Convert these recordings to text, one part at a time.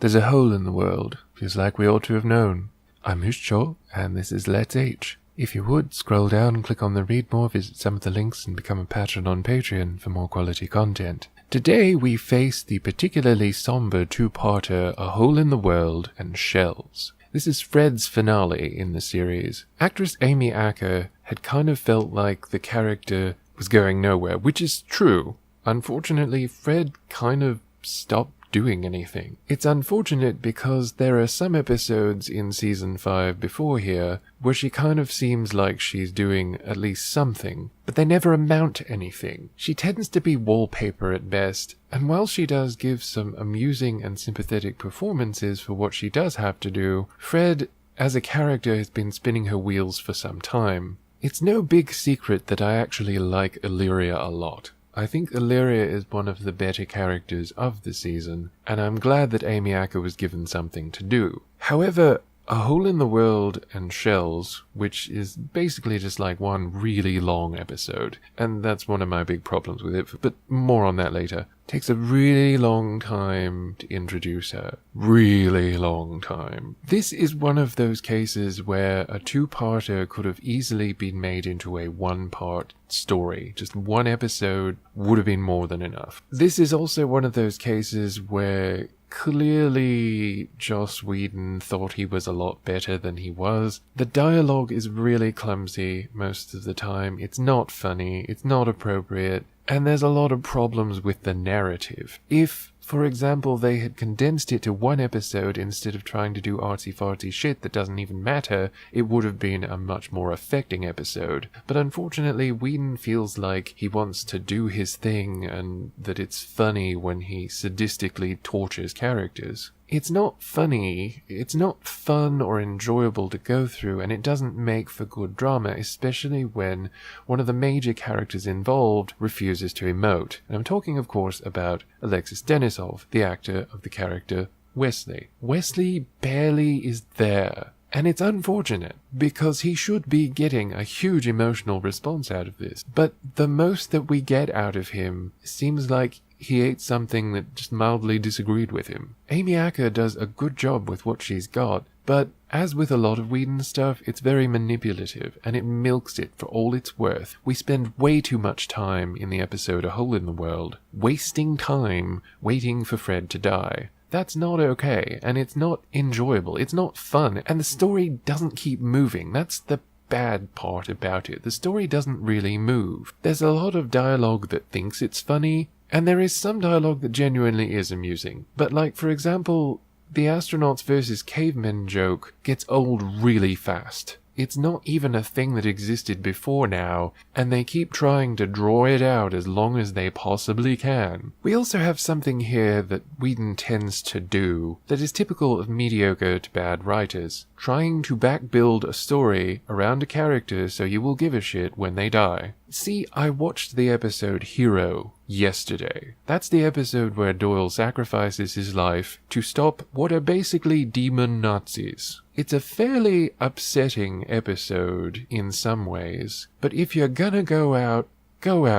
There's a hole in the world. Feels like we ought to have known. I'm Hushcho, and this is Let's H. If you would, scroll down and click on the Read More, visit some of the links, and become a patron on Patreon for more quality content. Today we face the particularly somber two-parter A Hole in the World and Shells. This is Fred's finale in the series. Actress Amy Acker had kind of felt like the character was going nowhere, which is true. Unfortunately, Fred kind of stopped doing anything. It's unfortunate because there are some episodes in season 5 before here where she kind of seems like she's doing at least something, but they never amount to anything. She tends to be wallpaper at best, and while she does give some amusing and sympathetic performances for what she does have to do, Fred as a character has been spinning her wheels for some time. It's no big secret that I actually like Illyria a lot. I think Illyria is one of the better characters of the season, and I'm glad that Amy Acker was given something to do. However, A Hole in the World and Shells, which is basically just like one really long episode, and that's one of my big problems with it, but more on that later, takes a really long time to introduce her. Really long time. This is one of those cases where a two-parter could have easily been made into a one-part story. Just one episode would have been more than enough. This is also one of those cases where clearly Joss Whedon thought he was a lot better than he was. The dialogue is really clumsy most of the time. It's not funny, it's not appropriate, and there's a lot of problems with the narrative. If, for example, they had condensed it to one episode instead of trying to do artsy-fartsy shit that doesn't even matter, it would have been a much more affecting episode. But unfortunately, Whedon feels like he wants to do his thing and that it's funny when he sadistically tortures characters. It's not funny, it's not fun or enjoyable to go through, and it doesn't make for good drama, especially when one of the major characters involved refuses to emote. And I'm talking, of course, about Alexis Denisov, the actor of the character Wesley. Wesley barely is there. And it's unfortunate, because he should be getting a huge emotional response out of this. But the most that we get out of him seems like he ate something that just mildly disagreed with him. Amy Acker does a good job with what she's got, but as with a lot of Whedon stuff, it's very manipulative, and it milks it for all it's worth. We spend way too much time in the episode A Hole in the World, wasting time waiting for Fred to die. That's not okay, and it's not enjoyable, it's not fun, and the story doesn't keep moving. That's the bad part about it. The story doesn't really move. There's a lot of dialogue that thinks it's funny, and there is some dialogue that genuinely is amusing. But like, for example, the astronauts versus cavemen joke gets old really fast. It's not even a thing that existed before now, and they keep trying to draw it out as long as they possibly can. We also have something here that Whedon tends to do that is typical of mediocre to bad writers. Trying to back-build a story around a character so you will give a shit when they die. See, I watched the episode Hero yesterday. That's the episode where Doyle sacrifices his life to stop what are basically demon Nazis. It's a fairly upsetting episode in some ways, but if you're gonna go out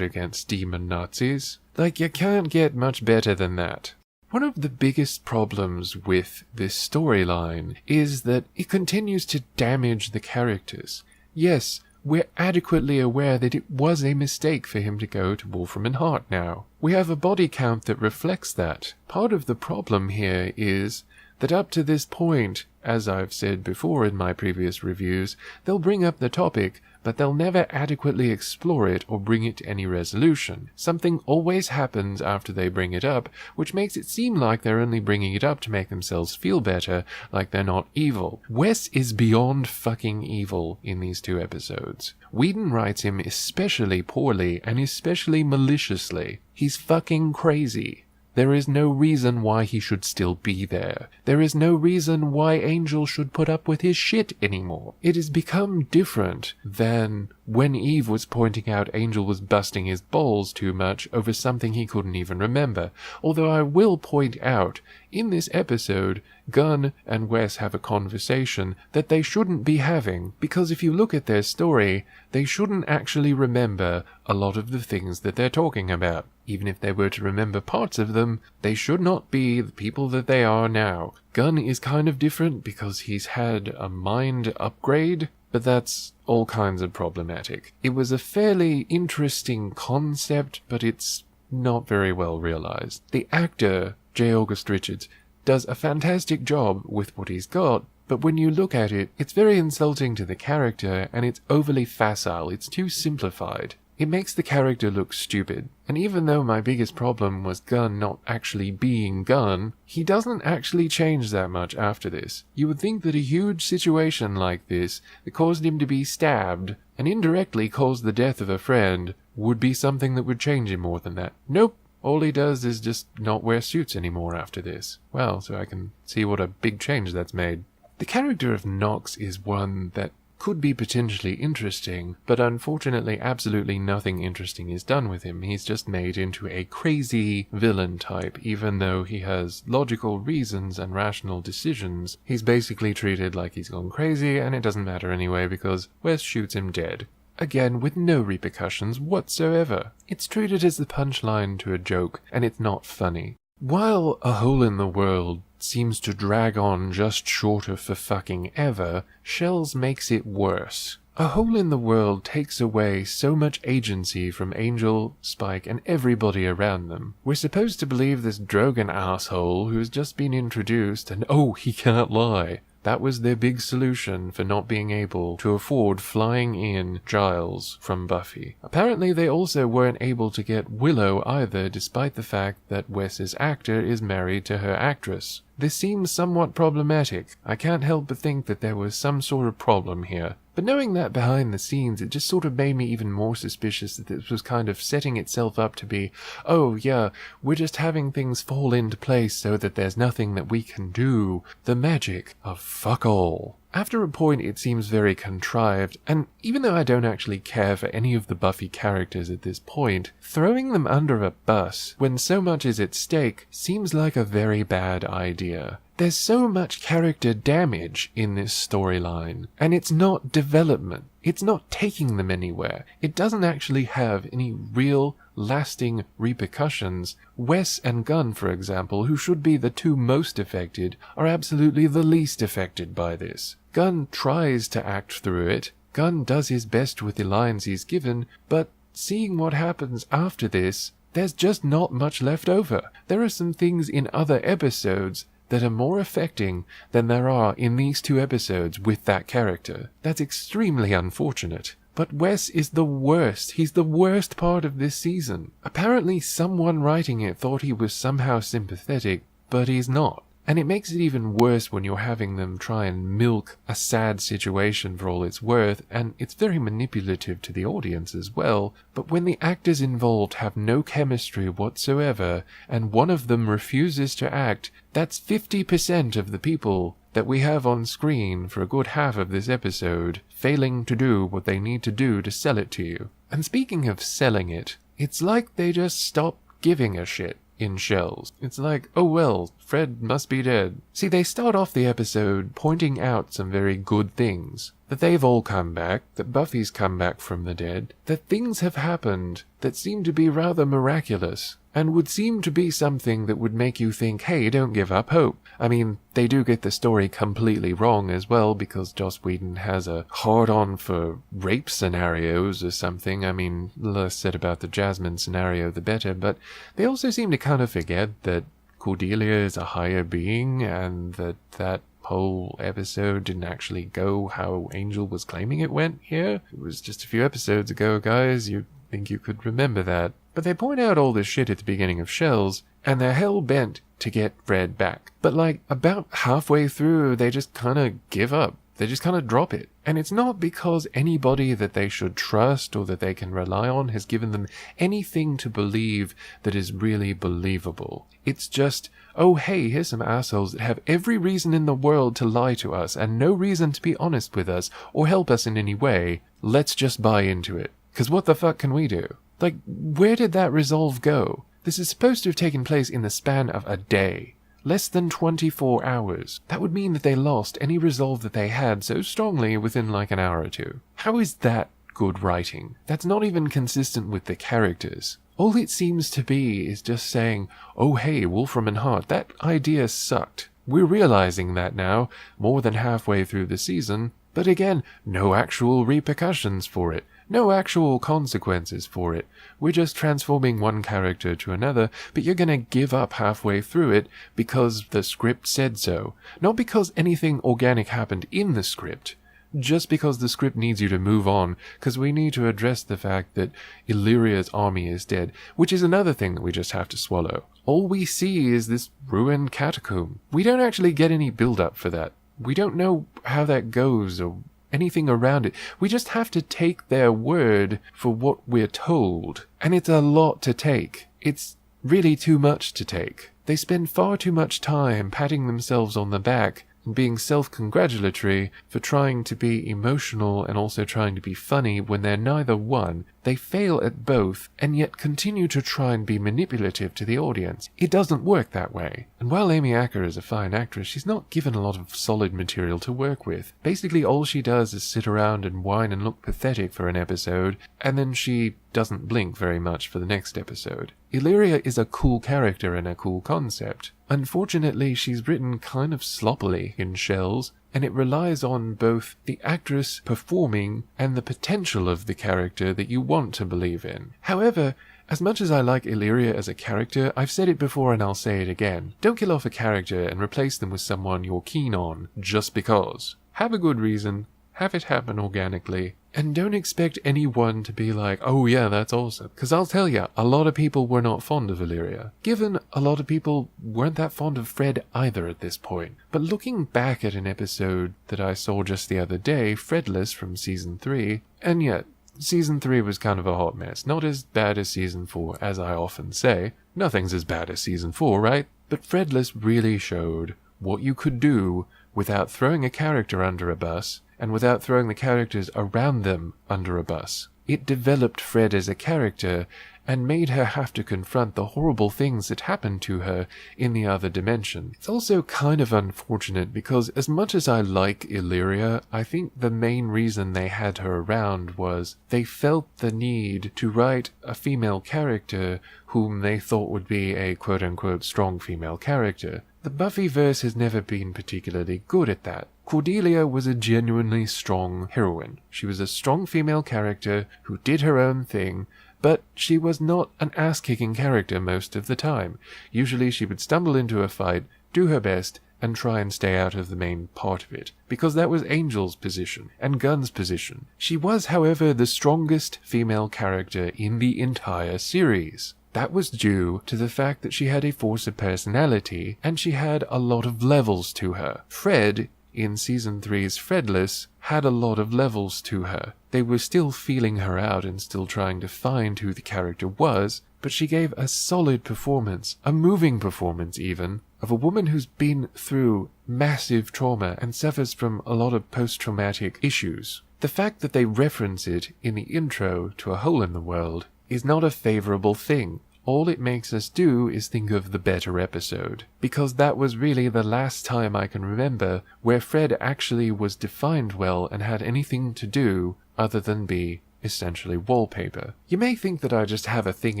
against demon Nazis. Like, you can't get much better than that. One of the biggest problems with this storyline is that it continues to damage the characters. Yes, we're adequately aware that it was a mistake for him to go to Wolfram and Hart now. We have a body count that reflects that. Part of the problem here is that up to this point, as I've said before in my previous reviews, they'll bring up the topic, but they'll never adequately explore it or bring it to any resolution. Something always happens after they bring it up, which makes it seem like they're only bringing it up to make themselves feel better, like they're not evil. Wes is beyond fucking evil in these two episodes. Whedon writes him especially poorly and especially maliciously. He's fucking crazy. There is no reason why he should still be there. There is no reason why Angel should put up with his shit anymore. It has become different than when Eve was pointing out Angel was busting his balls too much over something he couldn't even remember. Although I will point out, in this episode, Gunn and Wes have a conversation that they shouldn't be having, because if you look at their story, they shouldn't actually remember a lot of the things that they're talking about. Even if they were to remember parts of them, they should not be the people that they are now. Gunn is kind of different because he's had a mind upgrade, but that's all kinds of problematic. It was a fairly interesting concept, but it's not very well realized. The actor, J. August Richards, does a fantastic job with what he's got, but when you look at it, it's very insulting to the character, and it's overly facile. It's too simplified. It makes the character look stupid. And even though my biggest problem was Gunn not actually being Gunn, he doesn't actually change that much after this. You would think that a huge situation like this, that caused him to be stabbed, and indirectly caused the death of a friend, would be something that would change him more than that. Nope. All he does is just not wear suits anymore after this. Well, so I can see what a big change that's made. The character of Knox is one that could be potentially interesting, but unfortunately absolutely nothing interesting is done with him. He's just made into a crazy villain type. Even though he has logical reasons and rational decisions, he's basically treated like he's gone crazy, and it doesn't matter anyway because Wes shoots him dead. Again, with no repercussions whatsoever. It's treated as the punchline to a joke, and it's not funny. While A Hole in the World seems to drag on just short of for fucking ever, Shells makes it worse. A Hole in the World takes away so much agency from Angel, Spike, and everybody around them. We're supposed to believe this Drogon asshole who's just been introduced, and oh, he can't lie. That was their big solution for not being able to afford flying in Giles from Buffy. Apparently they also weren't able to get Willow either, despite the fact that Wes's actor is married to her actress. This seems somewhat problematic. I can't help but think that there was some sort of problem here. But knowing that behind the scenes, it just sort of made me even more suspicious that this was kind of setting itself up to be, oh yeah, we're just having things fall into place so that there's nothing that we can do. The magic of fuck all. After a point it seems very contrived, and even though I don't actually care for any of the Buffy characters at this point, throwing them under a bus when so much is at stake seems like a very bad idea. There's so much character damage in this storyline, and it's not development. It's not taking them anywhere. It doesn't actually have any real, lasting repercussions. Wes and Gunn, for example, who should be the two most affected, are absolutely the least affected by this. Gunn tries to act through it. Gunn does his best with the lines he's given, but seeing what happens after this, there's just not much left over. There are some things in other episodes that are more affecting than there are in these two episodes with that character. That's extremely unfortunate. But Wes is the worst. He's the worst part of this season. Apparently someone writing it thought he was somehow sympathetic, but he's not. And it makes it even worse when you're having them try and milk a sad situation for all it's worth, and it's very manipulative to the audience as well. But when the actors involved have no chemistry whatsoever, and one of them refuses to act, that's 50% of the people that we have on screen for a good half of this episode failing to do what they need to do to sell it to you. And speaking of selling it, it's like they just stopped giving a shit in Shells. It's like, oh well, Fred must be dead. See, they start off the episode pointing out some very good things. That they've all come back, that Buffy's come back from the dead, that things have happened that seem to be rather miraculous, and would seem to be something that would make you think, hey, don't give up hope. I mean, they do get the story completely wrong as well, because Joss Whedon has a hard-on for rape scenarios or something. I mean, the less said about the Jasmine scenario, the better, but they also seem to kind of forget that Cordelia is a higher being, and that whole episode didn't actually go how Angel was claiming it went here. It was just a few episodes ago, guys. You'd think you could remember that. But they point out all this shit at the beginning of Shells, and they're hell-bent to get Fred back. But like, about halfway through, they just kind of give up. They just kind of drop it. And it's not because anybody that they should trust or that they can rely on has given them anything to believe that is really believable. It's just, oh hey, here's some assholes that have every reason in the world to lie to us and no reason to be honest with us or help us in any way. Let's just buy into it. 'Cause what the fuck can we do? Like, where did that resolve go? This is supposed to have taken place in the span of a day. Less than 24 hours. That would mean that they lost any resolve that they had so strongly within like an hour or two. How is that good writing? That's not even consistent with the characters. All it seems to be is just saying, oh hey, Wolfram and Hart, that idea sucked. We're realizing that now, more than halfway through the season, but again, no actual repercussions for it. No actual consequences for it. We're just transforming one character to another, but you're gonna give up halfway through it because the script said so. Not because anything organic happened in the script. Just because the script needs you to move on, because we need to address the fact that Illyria's army is dead, which is another thing that we just have to swallow. All we see is this ruined catacomb. We don't actually get any build-up for that. We don't know how that goes or anything around it. We just have to take their word for what we're told. And it's a lot to take. It's really too much to take. They spend far too much time patting themselves on the back and being self-congratulatory for trying to be emotional and also trying to be funny when they're neither one. They fail at both and yet continue to try and be manipulative to the audience. It doesn't work that way. And while Amy Acker is a fine actress, she's not given a lot of solid material to work with. Basically all she does is sit around and whine and look pathetic for an episode, and then she doesn't blink very much for the next episode. Illyria is a cool character and a cool concept. Unfortunately, she's written kind of sloppily in Shells, and it relies on both the actress performing and the potential of the character that you want to believe in. However, as much as I like Illyria as a character, I've said it before and I'll say it again. Don't kill off a character and replace them with someone you're keen on just because. Have a good reason, have it happen organically, and don't expect anyone to be like, oh yeah, that's awesome. Because I'll tell you, a lot of people were not fond of Illyria. Given a lot of people weren't that fond of Fred either at this point. But looking back at an episode that I saw just the other day, Fredless from Season 3, and yet, Season 3 was kind of a hot mess. Not as bad as Season 4, as I often say. Nothing's as bad as Season 4, right? But Fredless really showed what you could do without throwing a character under a bus, and without throwing the characters around them under a bus. It developed Fred as a character, and made her have to confront the horrible things that happened to her in the other dimension. It's also kind of unfortunate because as much as I like Illyria, I think the main reason they had her around was they felt the need to write a female character whom they thought would be a quote-unquote strong female character. The Buffyverse has never been particularly good at that. Cordelia was a genuinely strong heroine. She was a strong female character who did her own thing, but she was not an ass-kicking character most of the time. Usually she would stumble into a fight, do her best, and try and stay out of the main part of it, because that was Angel's position, and Gunn's position. She was, however, the strongest female character in the entire series. That was due to the fact that she had a force of personality, and she had a lot of levels to her. Fred, in Season 3's Fredless, had a lot of levels to her. They were still feeling her out and still trying to find who the character was, but she gave a solid performance, a moving performance even, of a woman who's been through massive trauma and suffers from a lot of post-traumatic issues. The fact that they reference it in the intro to A Hole in the World is not a favorable thing. All it makes us do is think of the better episode, because that was really the last time I can remember where Fred actually was defined well and had anything to do other than be essentially wallpaper. You may think that I just have a thing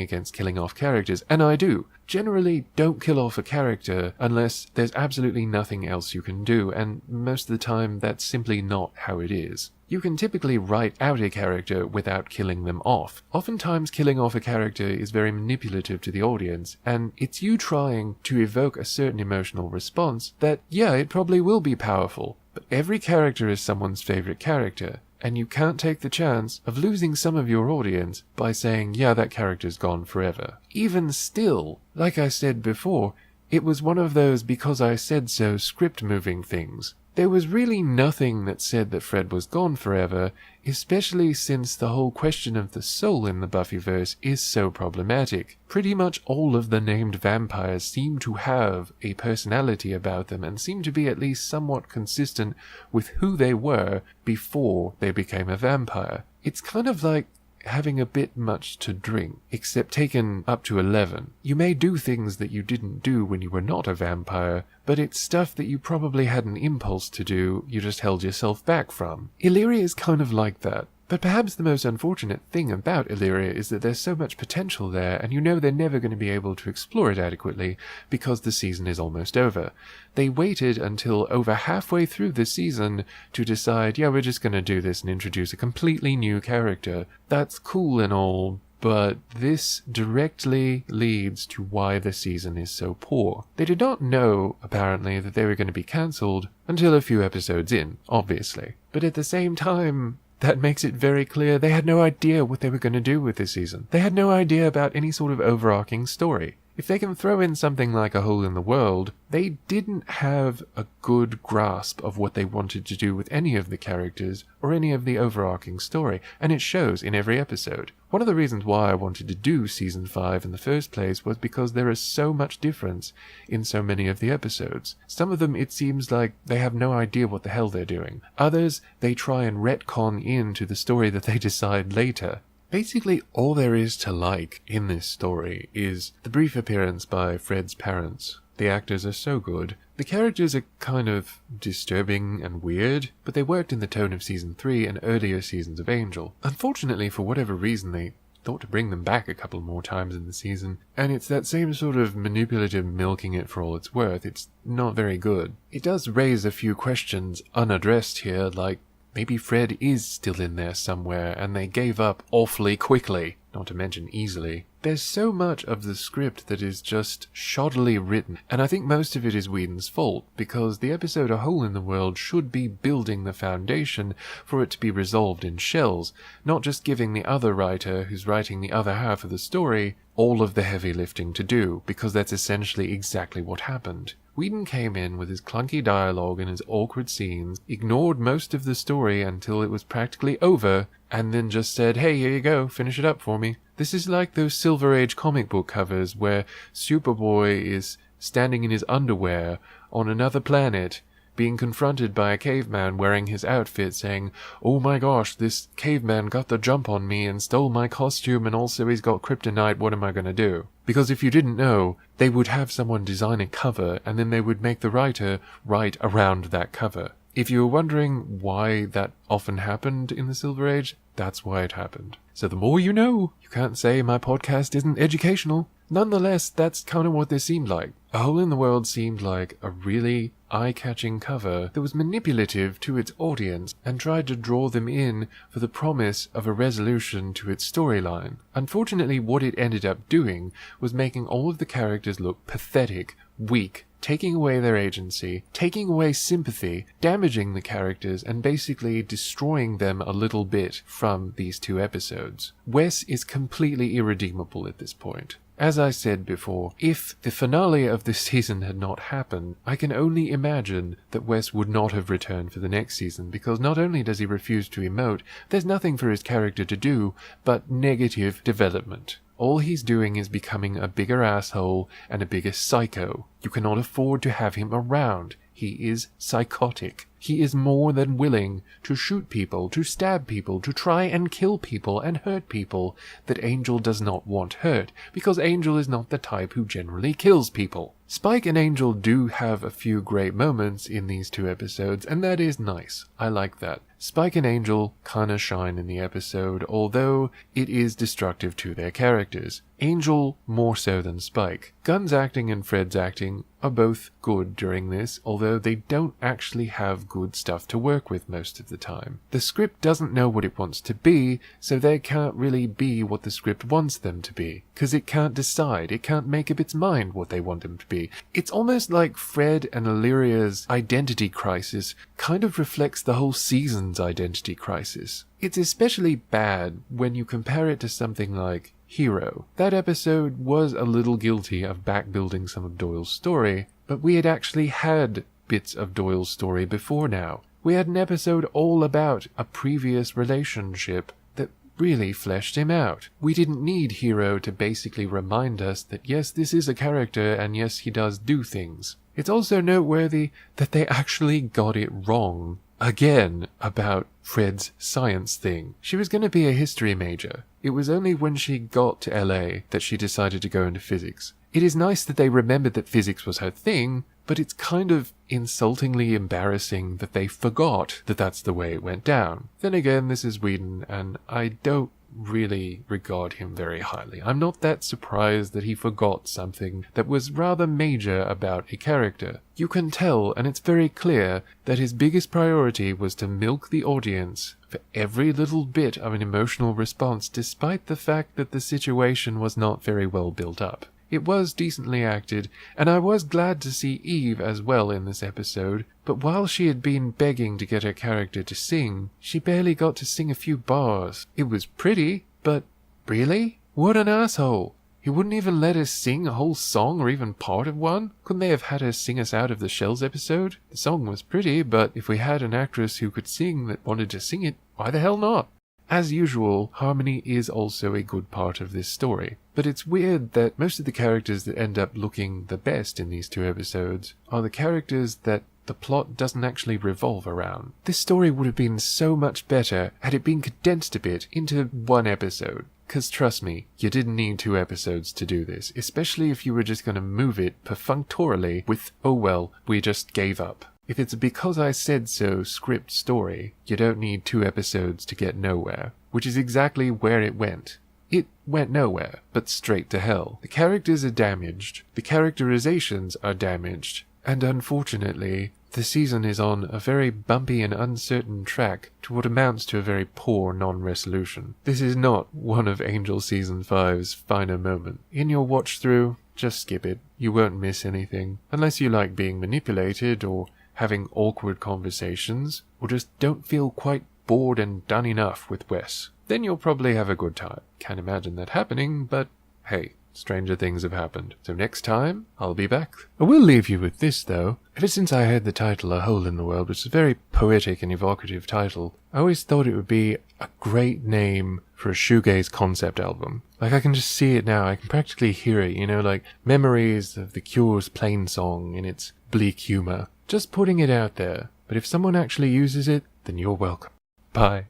against killing off characters, and I do. Generally, don't kill off a character unless there's absolutely nothing else you can do, and most of the time that's simply not how it is. You can typically write out a character without killing them off. Oftentimes killing off a character is very manipulative to the audience, and it's you trying to evoke a certain emotional response that, yeah, it probably will be powerful, but every character is someone's favorite character, and you can't take the chance of losing some of your audience by saying, yeah, that character's gone forever. Even still, like I said before, It was one of those because I said so script-moving things. There was really nothing that said that Fred was gone forever, especially since the whole question of the soul in the Buffyverse is so problematic. Pretty much all of the named vampires seem to have a personality about them and seem to be at least somewhat consistent with who they were before they became a vampire. It's kind of like having a bit much to drink, except taken up to 11. You may do things that you didn't do when you were not a vampire, but it's stuff that you probably had an impulse to do, you just held yourself back from. Illyria is kind of like that. But perhaps the most unfortunate thing about Illyria is that there's so much potential there, and you know they're never going to be able to explore it adequately because the season is almost over. They waited until over halfway through the season to decide, yeah, we're just going to do this and introduce a completely new character. That's cool and all, but this directly leads to why the season is so poor. They did not know, apparently, that they were going to be cancelled until a few episodes in, obviously. But at the same time, that makes it very clear they had no idea what they were going to do with this season. They had no idea about any sort of overarching story. If they can throw in something like A Hole in the World, they didn't have a good grasp of what they wanted to do with any of the characters or any of the overarching story, and it shows in every episode. One of the reasons why I wanted to do Season 5 in the first place was because there is so much difference in so many of the episodes. Some of them it seems like they have no idea what the hell they're doing. Others, they try and retcon into the story that they decide later. Basically, all there is to like in this story is the brief appearance by Fred's parents. The actors are so good. The characters are kind of disturbing and weird, but they worked in the tone of Season 3 and earlier seasons of Angel. Unfortunately, for whatever reason, they thought to bring them back a couple more times in the season, and it's that same sort of manipulative milking it for all it's worth. It's not very good. It does raise a few questions unaddressed here, like, maybe Fred is still in there somewhere and they gave up awfully quickly, not to mention easily. There's so much of the script that is just shoddily written, and I think most of it is Whedon's fault, because the episode A Hole in the World should be building the foundation for it to be resolved in shells, not just giving the other writer, who's writing the other half of the story, all of the heavy lifting to do, because that's essentially exactly what happened. Whedon came in with his clunky dialogue and his awkward scenes, ignored most of the story until it was practically over, and then just said, hey, here you go, finish it up for me. This is like those Silver Age comic book covers where Superboy is standing in his underwear on another planet, being confronted by a caveman wearing his outfit saying, oh my gosh, this caveman got the jump on me and stole my costume, and also he's got kryptonite, what am I going to do? Because if you didn't know, they would have someone design a cover and then they would make the writer write around that cover. If you were wondering why that often happened in the Silver Age, that's why it happened. So the more you know. You can't say my podcast isn't educational. Nonetheless, that's kind of what this seemed like. A Hole in the World seemed like a really eye-catching cover that was manipulative to its audience and tried to draw them in for the promise of a resolution to its storyline. Unfortunately, what it ended up doing was making all of the characters look pathetic, weak, taking away their agency, taking away sympathy, damaging the characters, and basically destroying them a little bit from these two episodes. Wes is completely irredeemable at this point. As I said before, if the finale of this season had not happened, I can only imagine that Wes would not have returned for the next season, because not only does he refuse to emote, there's nothing for his character to do but negative development. All he's doing is becoming a bigger asshole and a bigger psycho. You cannot afford to have him around. He is psychotic. He is more than willing to shoot people, to stab people, to try and kill people and hurt people that Angel does not want hurt, because Angel is not the type who generally kills people. Spike and Angel do have a few great moments in these two episodes, and that is nice. I like that. Spike and Angel kinda shine in the episode, although it is destructive to their characters. Angel more so than Spike. Gunn's acting and Fred's acting are both good during this, although they don't actually have good stuff to work with most of the time. The script doesn't know what it wants to be, so they can't really be what the script wants them to be, because it can't decide, it can't make up its mind what they want them to be. It's almost like Fred and Illyria's identity crisis kind of reflects the whole season's identity crisis. It's especially bad when you compare it to something like hero. That episode was a little guilty of backbuilding some of Doyle's story, but we had actually had bits of Doyle's story before now. We had an episode all about a previous relationship that really fleshed him out. We didn't need Hero to basically remind us that yes, this is a character and yes, he does do things. It's also noteworthy that they actually got it wrong again about Fred's science thing. She was going to be a history major. It was only when she got to LA that she decided to go into physics. It is nice that they remembered that physics was her thing, but it's kind of insultingly embarrassing that they forgot that that's the way it went down. Then again, this is Whedon, and I don't really regard him very highly. I'm not that surprised that he forgot something that was rather major about a character. You can tell, and it's very clear, that his biggest priority was to milk the audience for every little bit of an emotional response, despite the fact that the situation was not very well built up. It was decently acted, and I was glad to see Eve as well in this episode, but while she had been begging to get her character to sing, she barely got to sing a few bars. It was pretty, but really? What an asshole! He wouldn't even let her sing a whole song or even part of one? Couldn't they have had her sing us out of the Shells episode? The song was pretty, but if we had an actress who could sing that wanted to sing it, why the hell not? As usual, harmony is also a good part of this story. But it's weird that most of the characters that end up looking the best in these two episodes are the characters that the plot doesn't actually revolve around. This story would have been so much better had it been condensed a bit into one episode. Because trust me, you didn't need 2 episodes to do this, especially if you were just going to move it perfunctorily with, oh well, we just gave up. If it's a because I said so script story, you don't need 2 episodes to get nowhere, which is exactly where it went. It went nowhere, but straight to hell. The characters are damaged, the characterizations are damaged, and unfortunately, the season is on a very bumpy and uncertain track to what amounts to a very poor non-resolution. This is not one of Angel Season 5's finer moments. In your watch-through, just skip it. You won't miss anything. Unless you like being manipulated or having awkward conversations, or just don't feel quite bored and done enough with Wes. Then you'll probably have a good time. Can't imagine that happening, but hey, stranger things have happened. So next time, I'll be back. I will leave you with this, though. Ever since I heard the title A Hole in the World, which is a very poetic and evocative title, I always thought it would be a great name for a shoegaze concept album. Like, I can just see it now. I can practically hear it, like memories of The Cure's Plain Song in its bleak humor. Just putting it out there. But if someone actually uses it, then you're welcome. Bye.